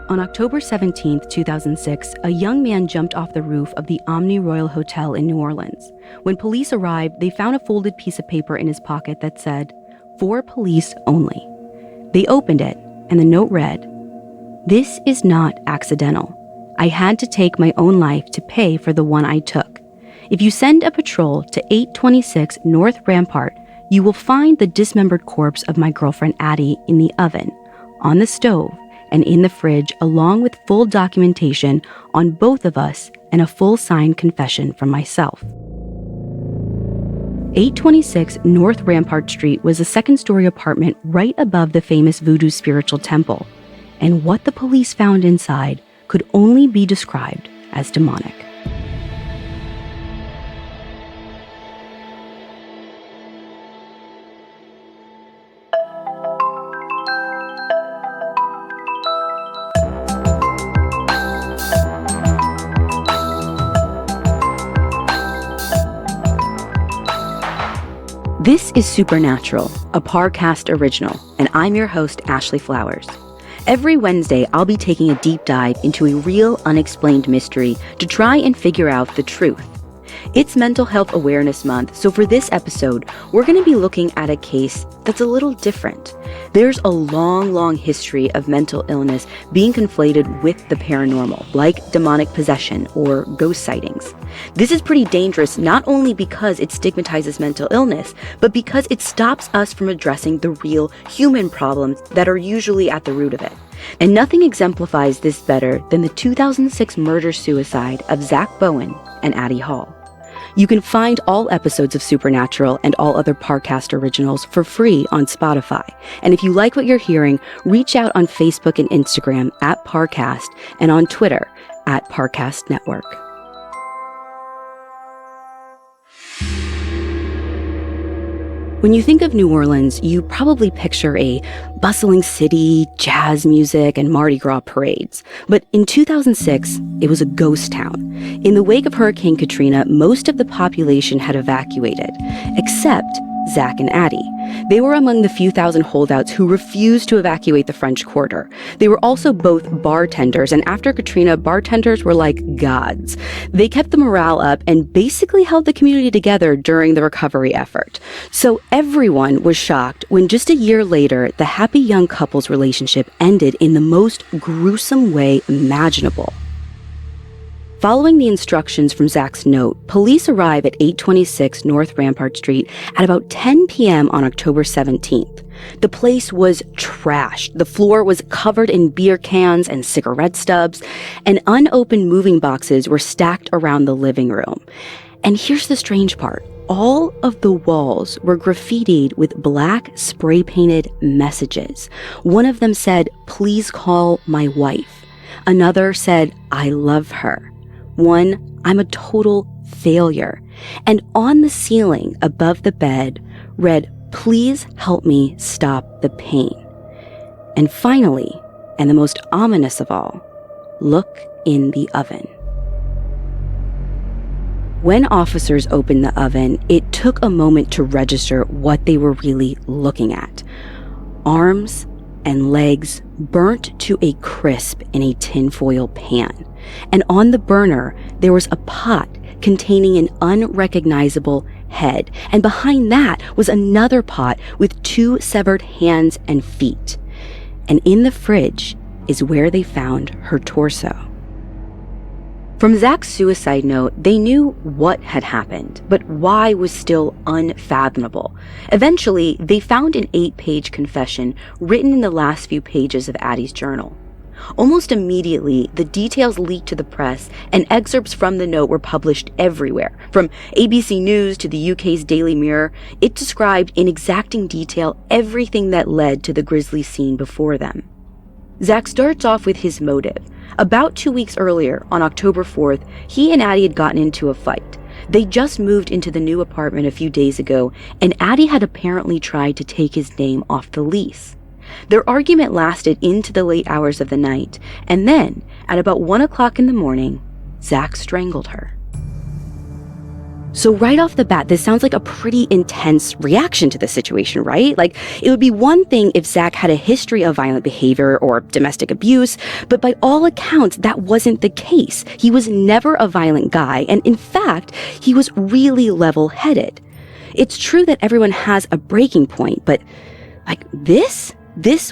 On October 17, 2006, a young man jumped off the roof of the Omni Royal Hotel in New Orleans. When police arrived, they found a folded piece of paper in his pocket that said, "For police only." They opened it, and the note read, "This is not accidental. I had to take my own life to pay for the one I took. If you send a patrol to 826 North Rampart, you will find the dismembered corpse of my girlfriend Addie in the oven, on the stove, and in the fridge, along with full documentation on both of us and a full signed confession from myself." 826 North Rampart Street was a second-story apartment right above the famous Voodoo Spiritual Temple, and what the police found inside could only be described as demonic. This is Supernatural, a Parcast original, and I'm your host, Ashley Flowers. Every Wednesday, I'll be taking a deep dive into a real, unexplained mystery to try and figure out the truth. It's Mental Health Awareness Month, so for this episode, we're going to be looking at a case that's a little different. There's a long history of mental illness being conflated with the paranormal, like demonic possession or ghost sightings. This is pretty dangerous not only because it stigmatizes mental illness, but because it stops us from addressing the real human problems that are usually at the root of it. And nothing exemplifies this better than the 2006 murder-suicide of Zack Bowen and Addie Hall. You can find all episodes of Supernatural and all other Parcast originals for free on Spotify. And if you like what you're hearing, reach out on Facebook and Instagram at Parcast and on Twitter at Parcast Network. When you think of New Orleans, you probably picture a bustling city, jazz music, and Mardi Gras parades. But in 2006, it was a ghost town. In the wake of Hurricane Katrina, most of the population had evacuated, except Zack and Addie. They were among the few thousand holdouts who refused to evacuate the French Quarter. They were also both bartenders, and after Katrina, bartenders were like gods. They kept the morale up and basically held the community together during the recovery effort. So everyone was shocked when just a year later, the happy young couple's relationship ended in the most gruesome way imaginable. Following the instructions from Zack's note, police arrive at 826 North Rampart Street at about 10 p.m. on October 17th. The place was trashed. The floor was covered in beer cans and cigarette stubs, and unopened moving boxes were stacked around the living room. And here's the strange part. All of the walls were graffitied with black spray-painted messages. One of them said, "Please call my wife." Another said, "I love her." One, "I'm a total failure." And on the ceiling above the bed read, "Please help me stop the pain." And finally, and the most ominous of all, "Look in the oven." When officers opened the oven, it took a moment to register what they were really looking at. Arms and legs burnt to a crisp in a tinfoil pan. And on the burner, there was a pot containing an unrecognizable head. And behind that was another pot with 2 severed hands and feet. And in the fridge is where they found her torso. From Zack's suicide note, they knew what had happened, but why was still unfathomable. Eventually, they found an 8-page confession written in the last few pages of Addie's journal. Almost immediately, the details leaked to the press, and excerpts from the note were published everywhere. From ABC News to the UK's Daily Mirror, it described in exacting detail everything that led to the grisly scene before them. Zack starts off with his motive. About 2 weeks earlier, on October 4th, he and Addie had gotten into a fight. They just moved into the new apartment a few days ago, and Addie had apparently tried to take his name off the lease. Their argument lasted into the late hours of the night, and then, at about 1 o'clock in the morning, Zack strangled her. So right off the bat, this sounds like a pretty intense reaction to the situation, right? Like, it would be one thing if Zack had a history of violent behavior or domestic abuse, but by all accounts, that wasn't the case. He was never a violent guy, and in fact, he was really level-headed. It's true that everyone has a breaking point, but like this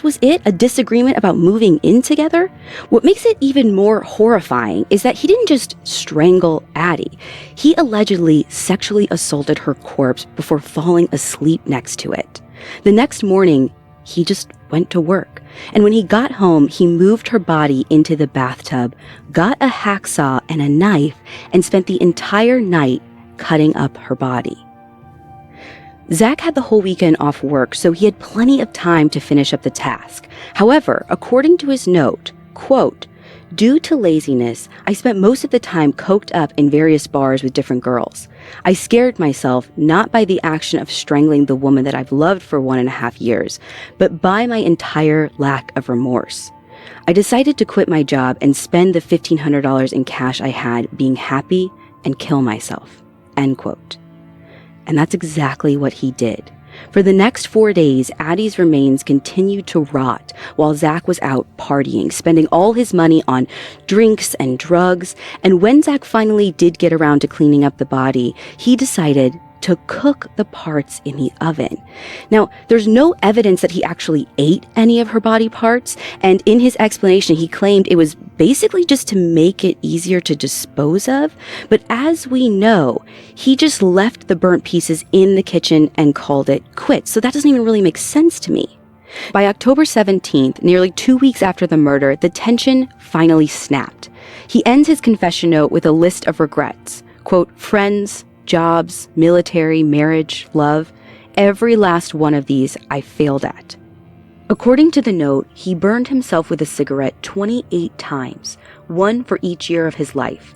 was it? A disagreement about moving in together? What makes it even more horrifying is that he didn't just strangle Addie. He allegedly sexually assaulted her corpse before falling asleep next to it. The next morning, he just went to work. And when he got home, he moved her body into the bathtub, got a hacksaw and a knife, and spent the entire night cutting up her body. Zack had the whole weekend off work, so he had plenty of time to finish up the task. However, according to his note, quote, "Due to laziness, I spent most of the time coked up in various bars with different girls. I scared myself not by the action of strangling the woman that I've loved for 1.5 years, but by my entire lack of remorse. I decided to quit my job and spend the $1,500 in cash I had being happy and kill myself." End quote. And that's exactly what he did. For the next 4 days, Addie's remains continued to rot while Zack was out partying, spending all his money on drinks and drugs. And when Zack finally did get around to cleaning up the body, he decided to cook the parts in the oven. Now, there's no evidence that he actually ate any of her body parts, and in his explanation, he claimed it was basically just to make it easier to dispose of. But as we know, he just left the burnt pieces in the kitchen and called it quits. So that doesn't even really make sense to me. By October 17th, nearly 2 weeks after the murder, the tension finally snapped. He ends his confession note with a list of regrets. Quote, "Friends, jobs, military, marriage, love, every last one of these I failed at." According to the note, he burned himself with a cigarette 28 times, one for each year of his life.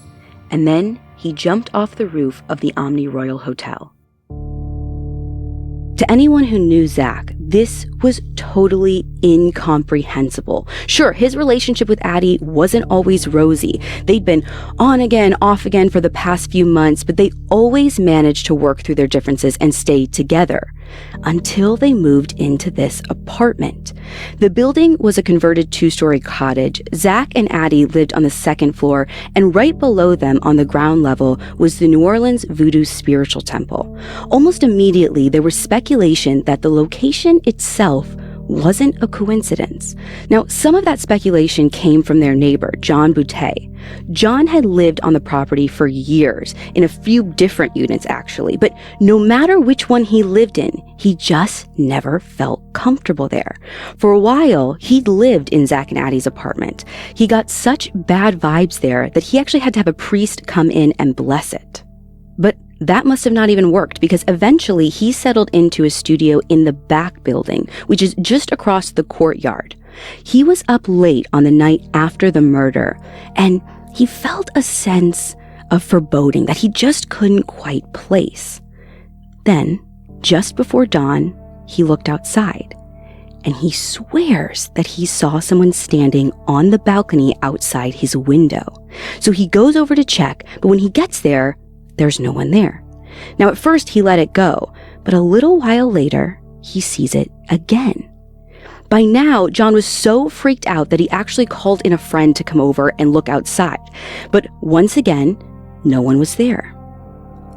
And then he jumped off the roof of the Omni Royal Hotel. To anyone who knew Zack, this was totally incomprehensible. Sure, his relationship with Addie wasn't always rosy. They'd been on again, off again for the past few months, but they always managed to work through their differences and stay together. Until they moved into this apartment. The building was a converted 2-story cottage. Zack and Addie lived on the 2nd floor, and right below them on the ground level was the New Orleans Voodoo Spiritual Temple. Almost immediately, there was speculation that the location itself wasn't a coincidence. Now, some of that speculation came from their neighbor, John Boutte. John had lived on the property for years, in a few different units actually, but no matter which one he lived in, he just never felt comfortable there. For a while, he'd lived in Zack and Addie's apartment. He got such bad vibes there that he actually had to have a priest come in and bless it. But that must have not even worked, because eventually he settled into a studio in the back building, which is just across the courtyard. He was up late on the night after the murder, and he felt a sense of foreboding that he just couldn't quite place. Then, just before dawn, he looked outside, and he swears that he saw someone standing on the balcony outside his window. So he goes over to check, but when he gets there, there's no one there. Now, at first, he let it go, but a little while later, he sees it again. By now, John was so freaked out that he actually called in a friend to come over and look outside. But once again, no one was there.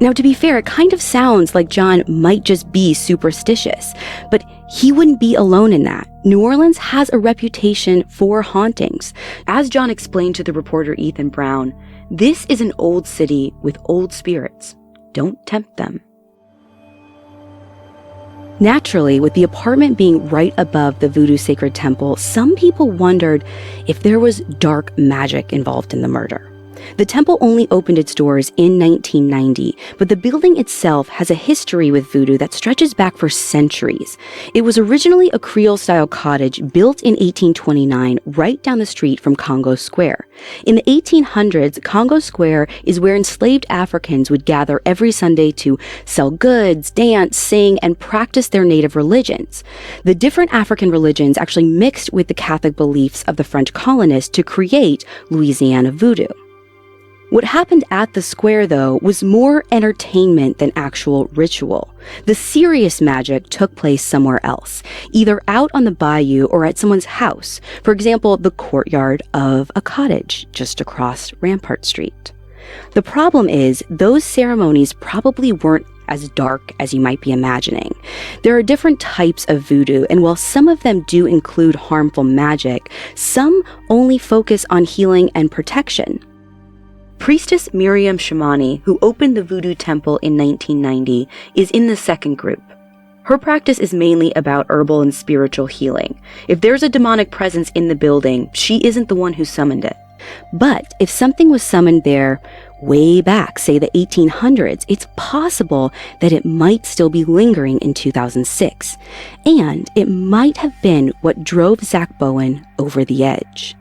Now, to be fair, it kind of sounds like John might just be superstitious, but he wouldn't be alone in that. New Orleans has a reputation for hauntings. As John explained to the reporter Ethan Brown, this is an old city with old spirits. Don't tempt them. Naturally, with the apartment being right above the Voodoo Sacred Temple, some people wondered if there was dark magic involved in the murder. The temple only opened its doors in 1990, but the building itself has a history with voodoo that stretches back for centuries. It was originally a Creole-style cottage built in 1829 right down the street from Congo Square. In the 1800s, Congo Square is where enslaved Africans would gather every Sunday to sell goods, dance, sing, and practice their native religions. The different African religions actually mixed with the Catholic beliefs of the French colonists to create Louisiana voodoo. What happened at the square, though, was more entertainment than actual ritual. The serious magic took place somewhere else, either out on the bayou or at someone's house, for example, the courtyard of a cottage just across Rampart Street. The problem is, those ceremonies probably weren't as dark as you might be imagining. There are different types of voodoo, and while some of them do include harmful magic, some only focus on healing and protection. Priestess Miriam Shamani, who opened the Voodoo Temple in 1990, is in the second group. Her practice is mainly about herbal and spiritual healing. If there's a demonic presence in the building, she isn't the one who summoned it. But if something was summoned there way back, say the 1800s, it's possible that it might still be lingering in 2006. And it might have been what drove Zack Bowen over the edge.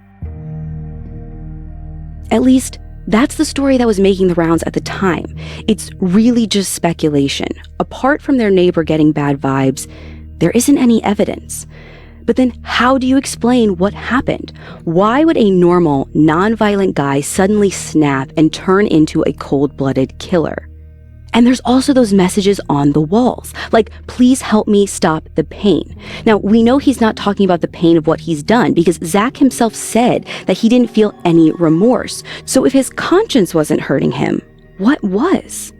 At least, that's the story that was making the rounds at the time. It's really just speculation. Apart from their neighbor getting bad vibes, there isn't any evidence. But then how do you explain what happened? Why would a normal, non-violent guy suddenly snap and turn into a cold-blooded killer? And there's also those messages on the walls, like, please help me stop the pain. Now, we know he's not talking about the pain of what he's done because Zack himself said that he didn't feel any remorse. So if his conscience wasn't hurting him, what was?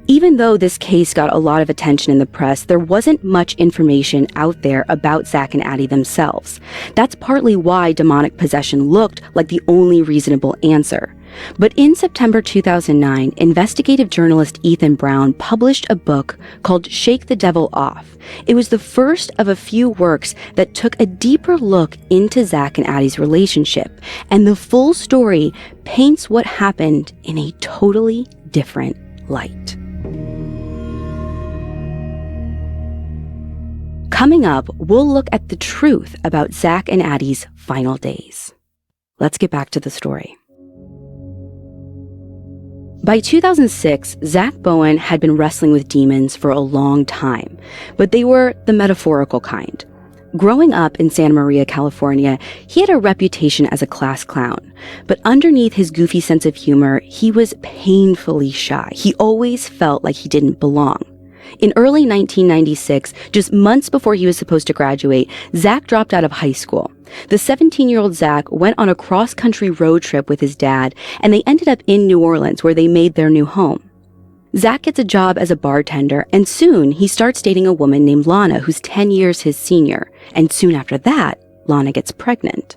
Even though this case got a lot of attention in the press, there wasn't much information out there about Zack and Addie themselves. That's partly why demonic possession looked like the only reasonable answer. But in September 2009, investigative journalist Ethan Brown published a book called Shake the Devil Off. It was the first of a few works that took a deeper look into Zack and Addie's relationship, and the full story paints what happened in a totally different light. Coming up, we'll look at the truth about Zack and Addie's final days. Let's get back to the story. By 2006, Zack Bowen had been wrestling with demons for a long time, but they were the metaphorical kind. Growing up in Santa Maria, California, he had a reputation as a class clown, but underneath his goofy sense of humor, he was painfully shy. He always felt like he didn't belong. In early 1996, just months before he was supposed to graduate, Zack dropped out of high school. The 17-year-old Zack went on a cross-country road trip with his dad, and they ended up in New Orleans, where they made their new home. Zack gets a job as a bartender, and soon he starts dating a woman named Lana, who's 10 years his senior. And soon after that, Lana gets pregnant.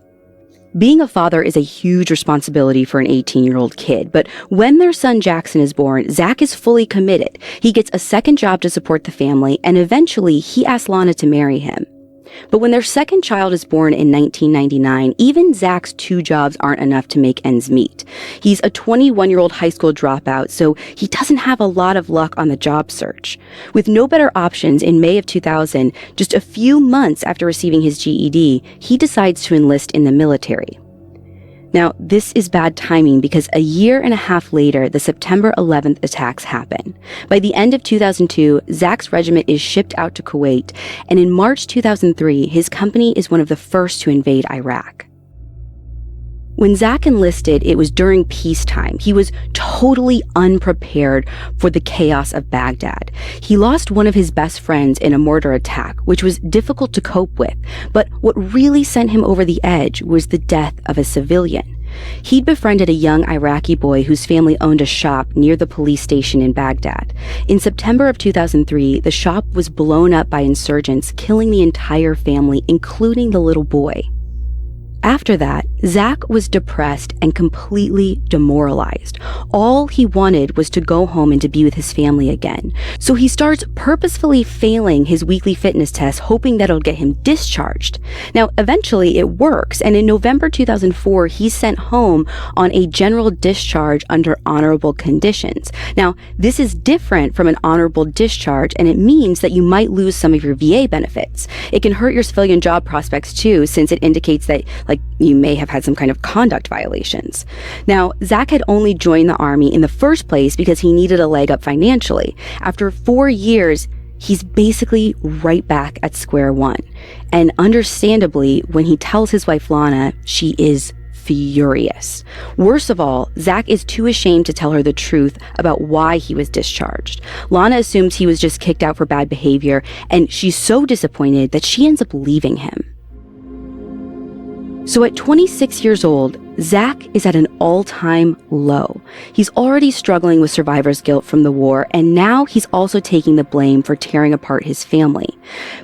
Being a father is a huge responsibility for an 18-year-old kid, but when their son Jackson is born, Zack is fully committed. He gets a second job to support the family, and eventually he asks Lana to marry him. But when their second child is born in 1999, even Zack's 2 jobs aren't enough to make ends meet. He's a 21-year-old high school dropout, so he doesn't have a lot of luck on the job search. With no better options, in May of 2000, just a few months after receiving his GED, he decides to enlist in the military. Now, this is bad timing because a year and a half later, the September 11th attacks happen. By the end of 2002, Zack's regiment is shipped out to Kuwait, and in March 2003, his company is one of the first to invade Iraq. When Zack enlisted, it was during peacetime. He was totally unprepared for the chaos of Baghdad. He lost one of his best friends in a mortar attack, which was difficult to cope with. But what really sent him over the edge was the death of a civilian. He'd befriended a young Iraqi boy whose family owned a shop near the police station in Baghdad. In September of 2003, the shop was blown up by insurgents, killing the entire family, including the little boy. After that, Zack was depressed and completely demoralized. All he wanted was to go home and to be with his family again. So he starts purposefully failing his weekly fitness test, hoping that it'll get him discharged. Now, eventually it works, and in November 2004, he's sent home on a general discharge under honorable conditions. Now, this is different from an honorable discharge, and it means that you might lose some of your VA benefits. It can hurt your civilian job prospects too, since it indicates that, you may have had some kind of conduct violations. Now, Zack had only joined the Army in the first place because he needed a leg up financially. After 4 years, he's basically right back at square one. And understandably, when he tells his wife Lana, she is furious. Worst of all, Zack is too ashamed to tell her the truth about why he was discharged. Lana assumes he was just kicked out for bad behavior, and she's so disappointed that she ends up leaving him. So at 26 years old, Zack is at an all-time low. He's already struggling with survivor's guilt from the war, and now he's also taking the blame for tearing apart his family.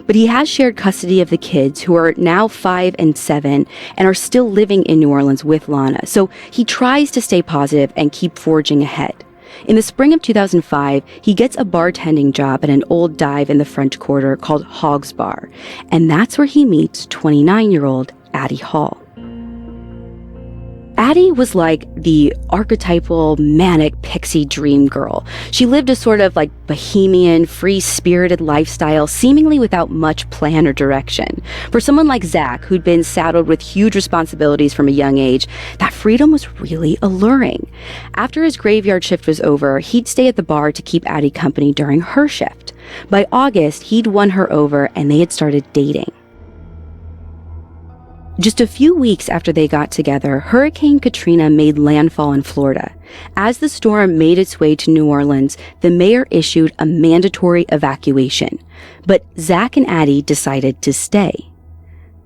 But he has shared custody of the kids, who are now 5 and 7, and are still living in New Orleans with Lana, so he tries to stay positive and keep forging ahead. In the spring of 2005, he gets a bartending job at an old dive in the French Quarter called Hogg's Bar, and that's where he meets 29-year-old Addie Hall. Addie was like the archetypal manic pixie dream girl. She lived a sort of like bohemian, free-spirited lifestyle, seemingly without much plan or direction. For someone like Zack, who'd been saddled with huge responsibilities from a young age, that freedom was really alluring. After his graveyard shift was over, he'd stay at the bar to keep Addie company during her shift. By August, he'd won her over and they had started dating. Just a few weeks after they got together, Hurricane Katrina made landfall in Florida. As the storm made its way to New Orleans, the mayor issued a mandatory evacuation. But Zack and Addie decided to stay.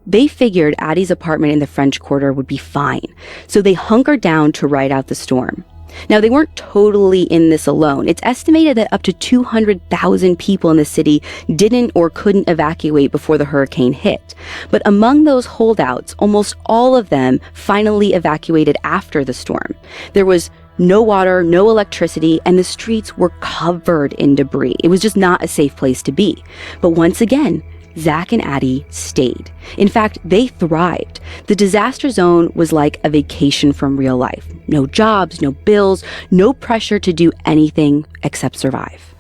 They figured Addie's apartment in the French Quarter would be fine, so they hunkered down to ride out the storm. Now, they weren't totally in this alone. It's estimated that up to 200,000 people in the city didn't or couldn't evacuate before the hurricane hit. But among those holdouts, almost all of them finally evacuated after the storm. There was no water, no electricity, and the streets were covered in debris. It was just not a safe place to be. But once again, Zack and Addie stayed. In fact, they thrived. The disaster zone was like a vacation from real life. No jobs, no bills, no pressure to do anything except survive.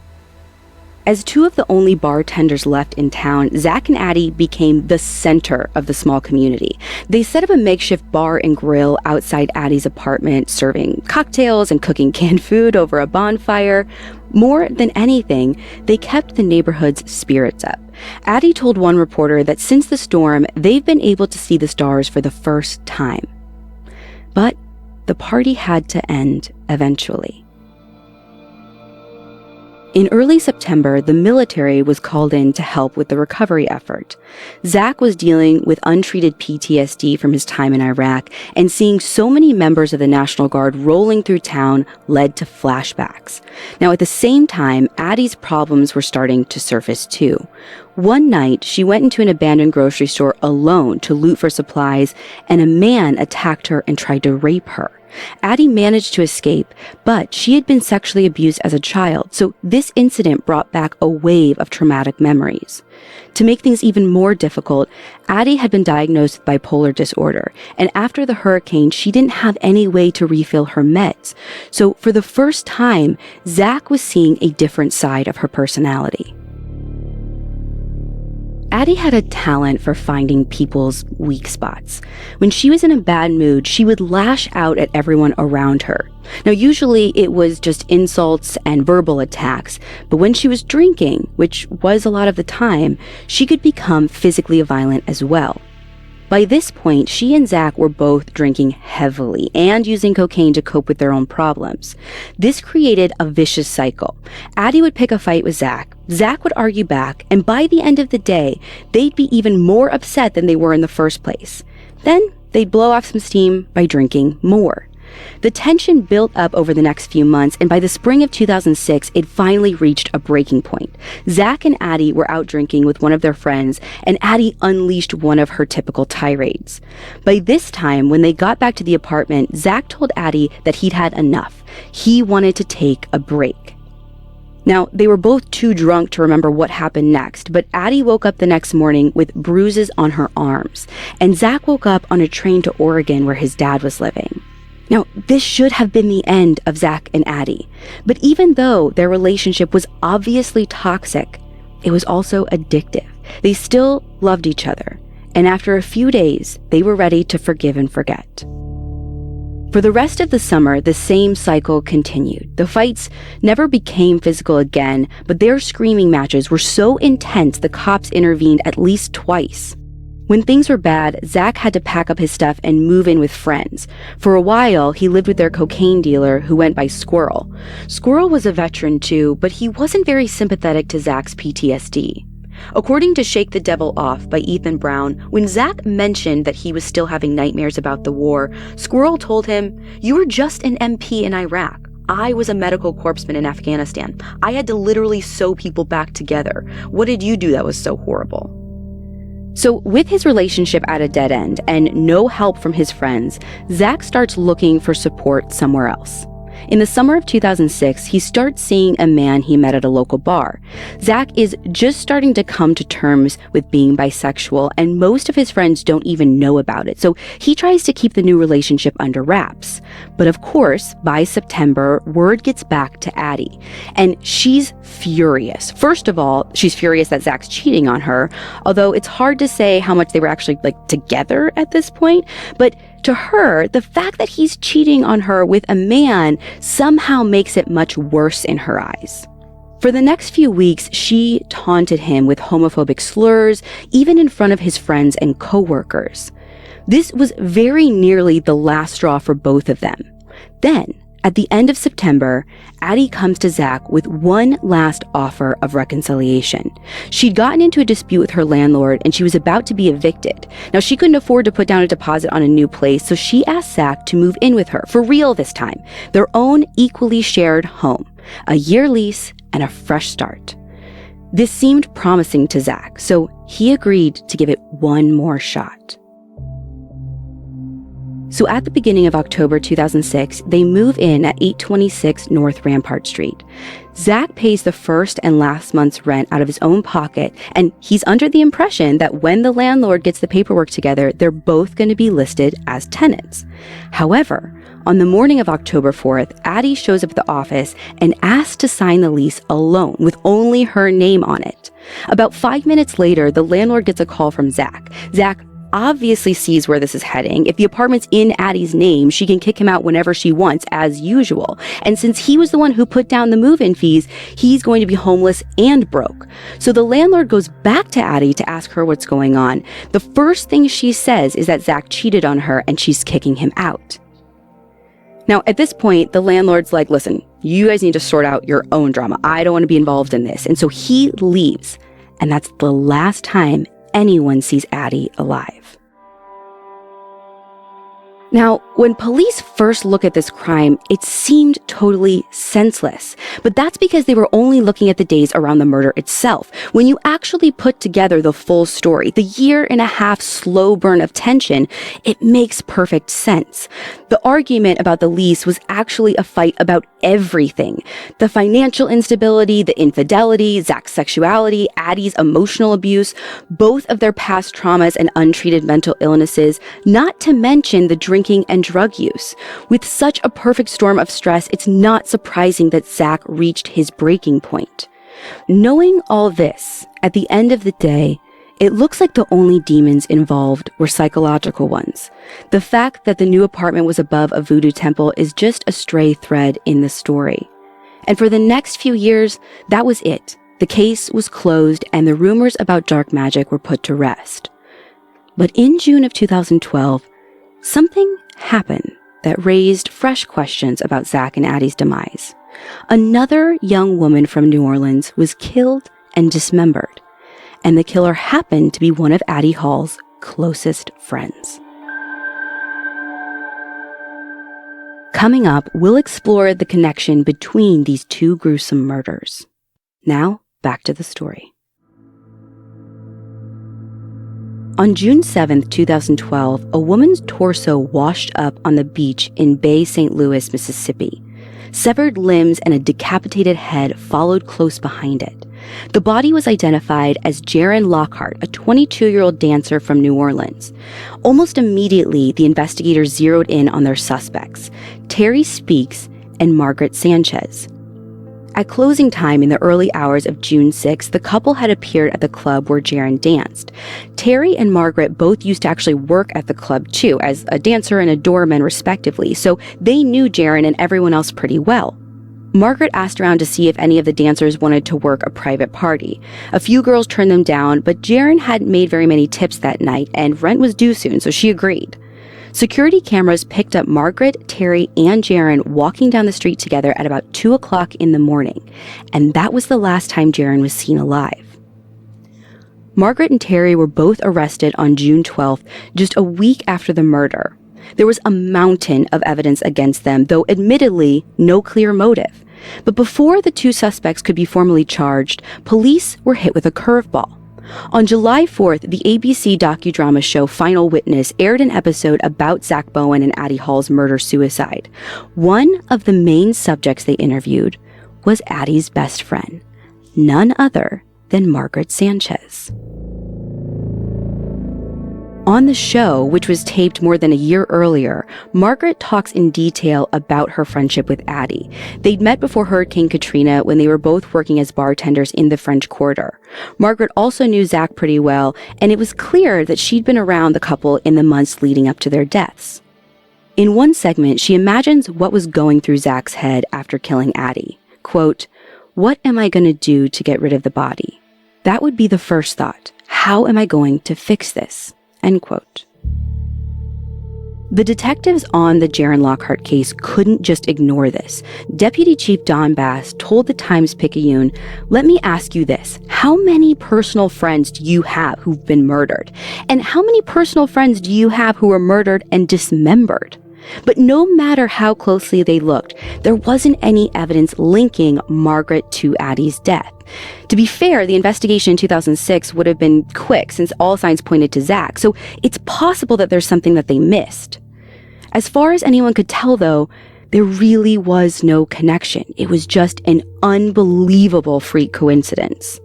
As two of the only bartenders left in town, Zack and Addie became the center of the small community. They set up a makeshift bar and grill outside Addie's apartment, serving cocktails and cooking canned food over a bonfire. More than anything, they kept the neighborhood's spirits up. Addie told one reporter that since the storm, they've been able to see the stars for the first time. But the party had to end eventually. In early September, the military was called in to help with the recovery effort. Zack was dealing with untreated PTSD from his time in Iraq, and seeing so many members of the National Guard rolling through town led to flashbacks. Now, at the same time, Addie's problems were starting to surface too. One night, she went into an abandoned grocery store alone to loot for supplies, and a man attacked her and tried to rape her. Addie managed to escape, but she had been sexually abused as a child, so this incident brought back a wave of traumatic memories. To make things even more difficult, Addie had been diagnosed with bipolar disorder, and after the hurricane, she didn't have any way to refill her meds. So for the first time, Zack was seeing a different side of her personality. Addie had a talent for finding people's weak spots. When she was in a bad mood, she would lash out at everyone around her. Now, usually it was just insults and verbal attacks, but when she was drinking, which was a lot of the time, she could become physically violent as well. By this point, she and Zack were both drinking heavily and using cocaine to cope with their own problems. This created a vicious cycle. Addie would pick a fight with Zack. Zack would argue back, and by the end of the day, they'd be even more upset than they were in the first place. Then they'd blow off some steam by drinking more. The tension built up over the next few months, and by the spring of 2006, it finally reached a breaking point. Zack and Addie were out drinking with one of their friends, and Addie unleashed one of her typical tirades. By this time, when they got back to the apartment, Zack told Addie that he'd had enough. He wanted to take a break. Now, they were both too drunk to remember what happened next, but Addie woke up the next morning with bruises on her arms, and Zack woke up on a train to Oregon where his dad was living. Now, this should have been the end of Zack and Addie, but even though their relationship was obviously toxic, it was also addictive. They still loved each other, and after a few days, they were ready to forgive and forget. For the rest of the summer, the same cycle continued. The fights never became physical again, but their screaming matches were so intense the cops intervened at least twice. When things were bad, Zack had to pack up his stuff and move in with friends. For a while, he lived with their cocaine dealer who went by Squirrel. Squirrel was a veteran too, but he wasn't very sympathetic to Zack's PTSD. According to Shake the Devil Off by Ethan Brown, when Zack mentioned that he was still having nightmares about the war, Squirrel told him, "You were just an MP in Iraq. I was a medical corpsman in Afghanistan. I had to literally sew people back together. What did you do that was so horrible?" So with his relationship at a dead end and no help from his friends, Zack starts looking for support somewhere else. In the summer of 2006, he starts seeing a man he met at a local bar. Zack is just starting to come to terms with being bisexual, and most of his friends don't even know about it, so he tries to keep the new relationship under wraps. But of course, by September, word gets back to Addie, and she's furious. First of all, she's furious that Zack's cheating on her, although it's hard to say how much they were actually together at this point, but to her, the fact that he's cheating on her with a man somehow makes it much worse in her eyes. For the next few weeks, she taunted him with homophobic slurs, even in front of his friends and coworkers. This was very nearly the last straw for both of them. Then, at the end of September, Addie comes to Zack with one last offer of reconciliation. She'd gotten into a dispute with her landlord and she was about to be evicted. Now, she couldn't afford to put down a deposit on a new place, so she asked Zack to move in with her, for real this time, their own equally shared home, a year lease and a fresh start. This seemed promising to Zack, so he agreed to give it one more shot. So at the beginning of October 2006, they move in at 826 North Rampart Street. Zack pays the first and last month's rent out of his own pocket, and he's under the impression that when the landlord gets the paperwork together, they're both going to be listed as tenants. However, on the morning of October 4th, Addie shows up at the office and asks to sign the lease alone, with only her name on it. About 5 minutes later, the landlord gets a call from Zack. Zack obviously sees where this is heading. If the apartment's in Addie's name, she can kick him out whenever she wants, as usual. And since he was the one who put down the move-in fees, he's going to be homeless and broke. So the landlord goes back to Addie to ask her what's going on. The first thing she says is that Zack cheated on her and she's kicking him out. Now, at this point, the landlord's like, "Listen, you guys need to sort out your own drama. I don't want to be involved in this." And so he leaves. And that's the last time anyone sees Addie alive. Now, when police first look at this crime, it seemed totally senseless. But that's because they were only looking at the days around the murder itself. When you actually put together the full story, the year-and-a-half slow burn of tension, it makes perfect sense. The argument about the lease was actually a fight about everything. The financial instability, the infidelity, Zack's sexuality, Addie's emotional abuse, both of their past traumas and untreated mental illnesses, not to mention the drinking and drug use. With such a perfect storm of stress, it's not surprising that Zack reached his breaking point. Knowing all this, at the end of the day, it looks like the only demons involved were psychological ones. The fact that the new apartment was above a voodoo temple is just a stray thread in the story. And for the next few years, that was it. The case was closed and the rumors about dark magic were put to rest. But in June of 2012, something happened that raised fresh questions about Zack and Addie's demise. Another young woman from New Orleans was killed and dismembered, and the killer happened to be one of Addie Hall's closest friends. Coming up, we'll explore the connection between these two gruesome murders. Now, back to the story. On June 7, 2012, a woman's torso washed up on the beach in Bay St. Louis, Mississippi. Severed limbs and a decapitated head followed close behind it. The body was identified as Jaron Lockhart, a 22-year-old dancer from New Orleans. Almost immediately, the investigators zeroed in on their suspects, Terry Speaks and Margaret Sanchez. At closing time in the early hours of June 6, the couple had appeared at the club where Jaron danced. Terry and Margaret both used to actually work at the club too, as a dancer and a doorman respectively, so they knew Jaron and everyone else pretty well. Margaret asked around to see if any of the dancers wanted to work a private party. A few girls turned them down, but Jaren hadn't made very many tips that night, and rent was due soon, so she agreed. Security cameras picked up Margaret, Terry, and Jaren walking down the street together at about 2 o'clock in the morning, and that was the last time Jaren was seen alive. Margaret and Terry were both arrested on June 12th, just a week after the murder. There was a mountain of evidence against them, though admittedly no clear motive. But before the two suspects could be formally charged, police were hit with a curveball. On July 4th, the ABC docudrama show Final Witness aired an episode about Zach Bowen and Addie Hall's murder-suicide. One of the main subjects they interviewed was Addie's best friend, none other than Margaret Sanchez. On the show, which was taped more than a year earlier, Margaret talks in detail about her friendship with Addie. They'd met before Hurricane Katrina when they were both working as bartenders in the French Quarter. Margaret also knew Zach pretty well, and it was clear that she'd been around the couple in the months leading up to their deaths. In one segment, she imagines what was going through Zach's head after killing Addie. Quote, "What am I going to do to get rid of the body? That would be the first thought. How am I going to fix this?" End quote. The detectives on the Jaren Lockhart case couldn't just ignore this. Deputy Chief Don Bass told the Times-Picayune, "Let me ask you this. How many personal friends do you have who've been murdered? And how many personal friends do you have who were murdered and dismembered?" But no matter how closely they looked, there wasn't any evidence linking Margaret to Addie's death. To be fair, the investigation in 2006 would have been quick since all signs pointed to Zach, so it's possible that there's something that they missed. As far as anyone could tell, though, there really was no connection. It was just an unbelievable freak coincidence.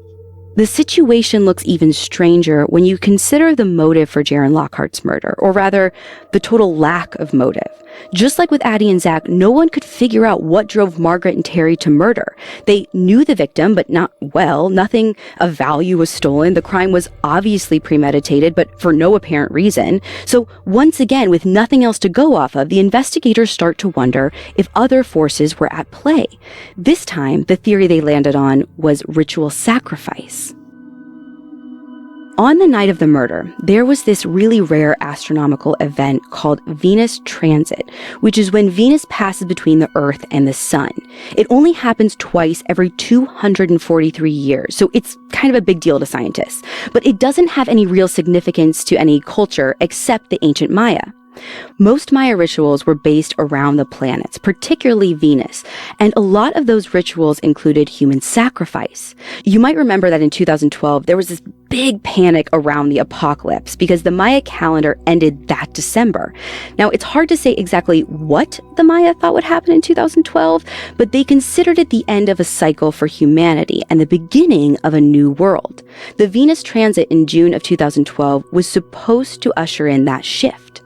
The situation looks even stranger when you consider the motive for Jaren Lockhart's murder, or rather, the total lack of motive. Just like with Addie and Zach, no one could figure out what drove Margaret and Terry to murder. They knew the victim, but not well. Nothing of value was stolen. The crime was obviously premeditated, but for no apparent reason. So once again, with nothing else to go off of, the investigators start to wonder if other forces were at play. This time, the theory they landed on was ritual sacrifice. On the night of the murder, there was this really rare astronomical event called Venus transit, which is when Venus passes between the Earth and the Sun. It only happens twice every 243 years, so it's kind of a big deal to scientists. But it doesn't have any real significance to any culture except the ancient Maya. Most Maya rituals were based around the planets, particularly Venus, and a lot of those rituals included human sacrifice. You might remember that in 2012, there was this big panic around the apocalypse because the Maya calendar ended that December. Now, it's hard to say exactly what the Maya thought would happen in 2012, but they considered it the end of a cycle for humanity and the beginning of a new world. The Venus transit in June of 2012 was supposed to usher in that shift.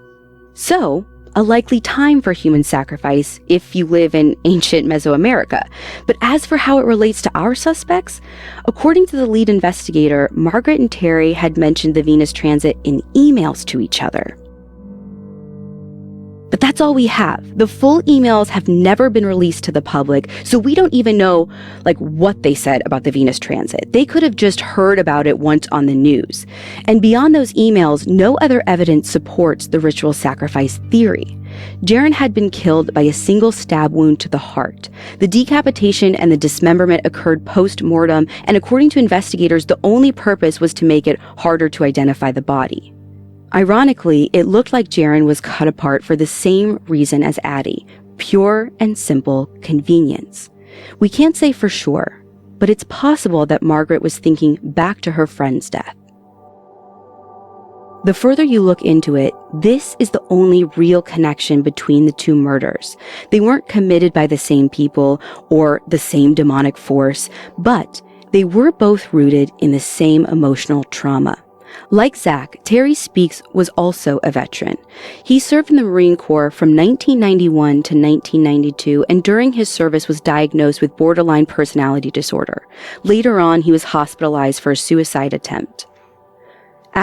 So, a likely time for human sacrifice if you live in ancient Mesoamerica. But as for how it relates to our suspects, according to the lead investigator, Margaret and Terry had mentioned the Venus transit in emails to each other. But that's all we have. The full emails have never been released to the public, so we don't even know what they said about the Venus transit. They could have just heard about it once on the news. And beyond those emails, no other evidence supports the ritual sacrifice theory. Jaren had been killed by a single stab wound to the heart. The decapitation and the dismemberment occurred post-mortem, and according to investigators, the only purpose was to make it harder to identify the body. Ironically, it looked like Jaren was cut apart for the same reason as Addie, pure and simple convenience. We can't say for sure, but it's possible that Margaret was thinking back to her friend's death. The further you look into it, this is the only real connection between the two murders. They weren't committed by the same people or the same demonic force, but they were both rooted in the same emotional trauma. Like Zach, Terry Speaks was also a veteran. He served in the Marine Corps from 1991 to 1992, and during his service was diagnosed with borderline personality disorder. Later on, he was hospitalized for a suicide attempt.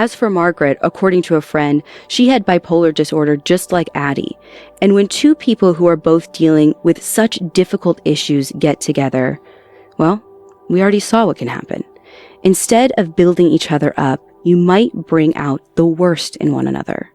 As for Margaret, according to a friend, she had bipolar disorder just like Addie. And when two people who are both dealing with such difficult issues get together, well, we already saw what can happen. Instead of building each other up, you might bring out the worst in one another.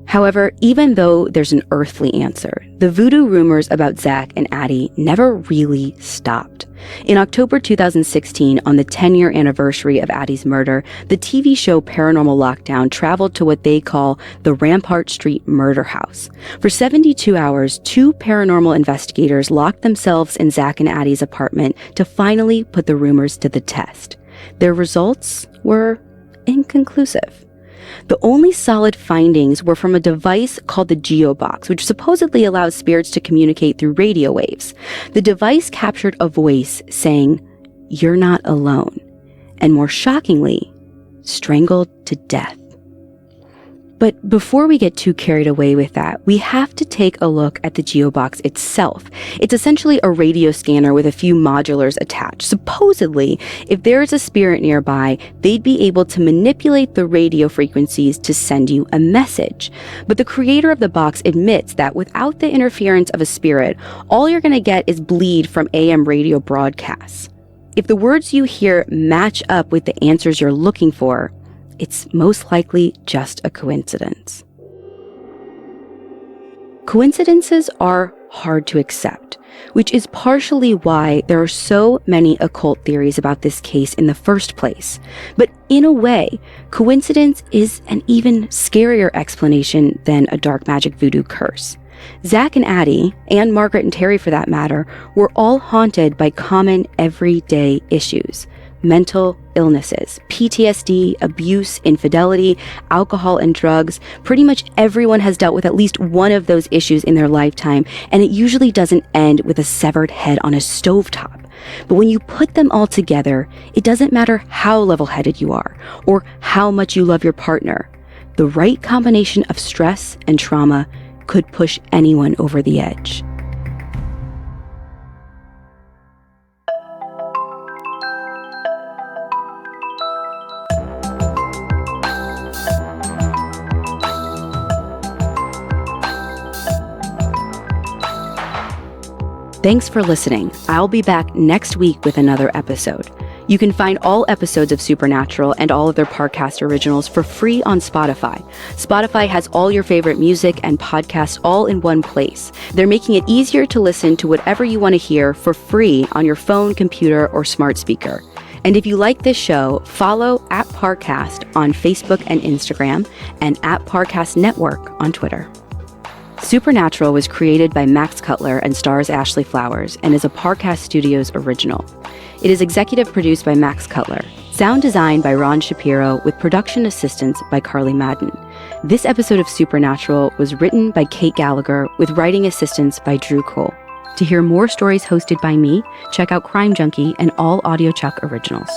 However, even though there's an earthly answer, the voodoo rumors about Zack and Addie never really stopped. In October 2016, on the 10-year anniversary of Addie's murder, the TV show Paranormal Lockdown traveled to what they call the Rampart Street Murder House. For 72 hours, two paranormal investigators locked themselves in Zack and Addie's apartment to finally put the rumors to the test. Their results were inconclusive. The only solid findings were from a device called the Geobox, which supposedly allows spirits to communicate through radio waves. The device captured a voice saying, "You're not alone," and more shockingly, strangled to death. But before we get too carried away with that, we have to take a look at the Geobox itself. It's essentially a radio scanner with a few modulars attached. Supposedly, if there is a spirit nearby, they'd be able to manipulate the radio frequencies to send you a message. But the creator of the box admits that without the interference of a spirit, all you're going to get is bleed from AM radio broadcasts. If the words you hear match up with the answers you're looking for, it's most likely just a coincidence. Coincidences are hard to accept, which is partially why there are so many occult theories about this case in the first place. But in a way, coincidence is an even scarier explanation than a dark magic voodoo curse. Zack and Addie, and Margaret and Terry for that matter, were all haunted by common everyday issues. Mental illnesses, PTSD, abuse, infidelity, alcohol, and drugs. Pretty much everyone has dealt with at least one of those issues in their lifetime, and it usually doesn't end with a severed head on a stovetop. But when you put them all together, it doesn't matter how level-headed you are, or how much you love your partner. The right combination of stress and trauma could push anyone over the edge. Thanks for listening. I'll be back next week with another episode. You can find all episodes of Supernatural and all of their Parcast originals for free on Spotify. Spotify has all your favorite music and podcasts all in one place. They're making it easier to listen to whatever you want to hear for free on your phone, computer, or smart speaker. And if you like this show, follow @Parcast on Facebook and Instagram, and @Parcast Network on Twitter. Supernatural was created by Max Cutler and stars Ashley Flowers and is a Parcast Studios original. It is executive produced by Max Cutler, sound designed by Ron Shapiro with production assistance by Carly Madden. This episode of Supernatural was written by Kate Gallagher with writing assistance by Drew Cole. To hear more stories hosted by me, check out Crime Junkie and all AudioChuck originals.